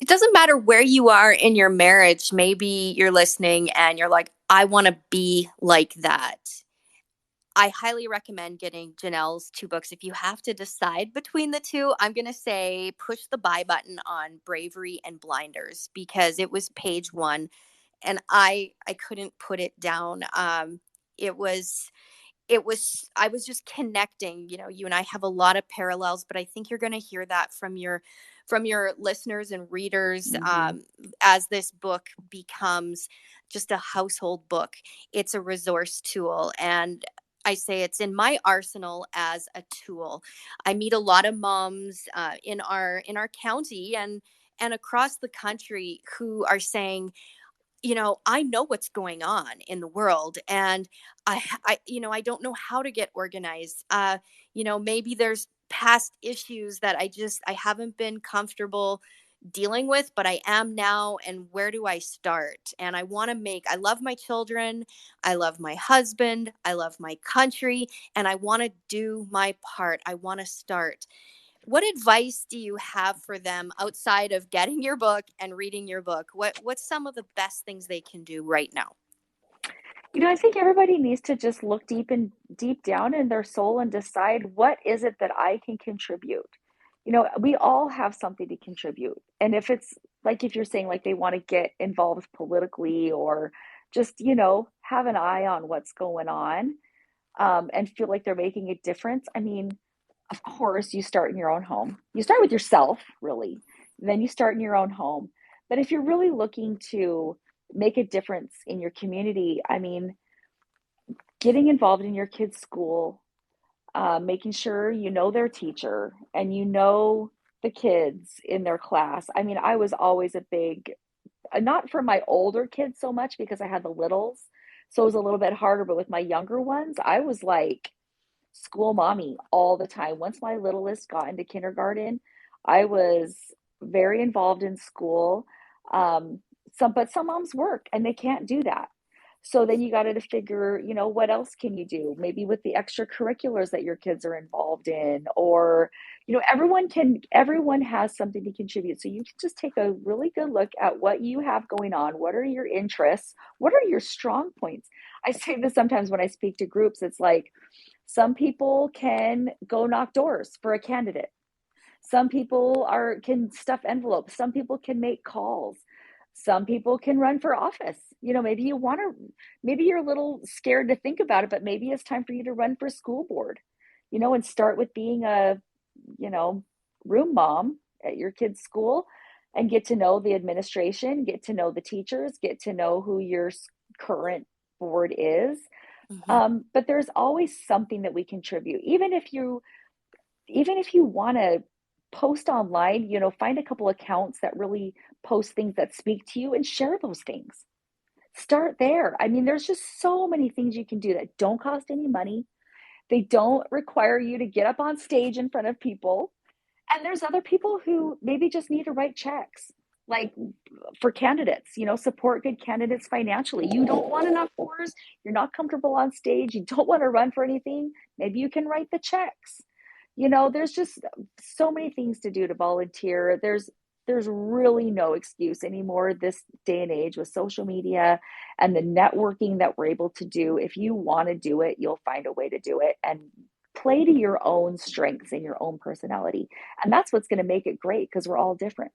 it doesn't matter where you are in your marriage. Maybe you're listening and you're like, I want to be like that. I highly recommend getting Janelle's two books. If you have to decide between the two, I'm going to say push the buy button on Bravery and Blinders because it was page one and I couldn't put it down. It was I was just connecting. You and I have a lot of parallels, but I think you're going to hear that from your listeners and readers Hmm. as this book becomes just a household book. It's a resource tool, and I say it's in my arsenal as a tool. I meet a lot of moms in our county and across the country who are saying, I know what's going on in the world, and I don't know how to get organized. Maybe there's past issues that I haven't been comfortable dealing with, but I am now. And where do I start? And I love my children. I love my husband. I love my country, and I want to do my part. I want to start. What advice do you have for them outside of getting your book and reading your book? What's some of the best things they can do right now? I think everybody needs to just look deep down in their soul and decide what is it that I can contribute. We all have something to contribute. And if it's like if you're saying like they want to get involved politically or just, have an eye on what's going on, and feel like they're making a difference. I mean, of course, you start in your own home. You start with yourself, really. And then you start in your own home. But if you're really looking to make a difference in your community, I mean, getting involved in your kids' school, making sure you know their teacher and you know the kids in their class. I mean, I was always a big, not for my older kids so much because I had the littles. So it was a little bit harder, but with my younger ones, I was like, school mommy all the time. Once my littlest got into kindergarten, I was very involved in school. Um, but some moms work and they can't do that. So then you got to figure, what else can you do? Maybe with the extracurriculars that your kids are involved in, or, everyone has something to contribute. So you can just take a really good look at what you have going on. What are your interests? What are your strong points? I say this sometimes when I speak to groups. It's like, some people can go knock doors for a candidate. Some people are can stuff envelopes. Some people can make calls. Some people can run for office. Maybe you're a little scared to think about it, but maybe it's time for you to run for school board, and start with being a, you know, room mom at your kid's school and get to know the administration, get to know the teachers, get to know who your current board is. Hmm. But there's always something that we contribute. Even if you want to post online, find a couple accounts that really post things that speak to you and share those things. Start there. I mean, there's just so many things you can do that don't cost any money. They don't require you to get up on stage in front of people. And there's other people who maybe just need to write checks. Like for candidates, support good candidates financially. You don't want enough fours, you're not comfortable on stage, you don't want to run for anything, maybe you can write the checks. There's just so many things to do to volunteer. There's really no excuse anymore this day and age with social media and the networking that we're able to do. If you want to do it, you'll find a way to do it and play to your own strengths and your own personality. And that's what's going to make it great because we're all different.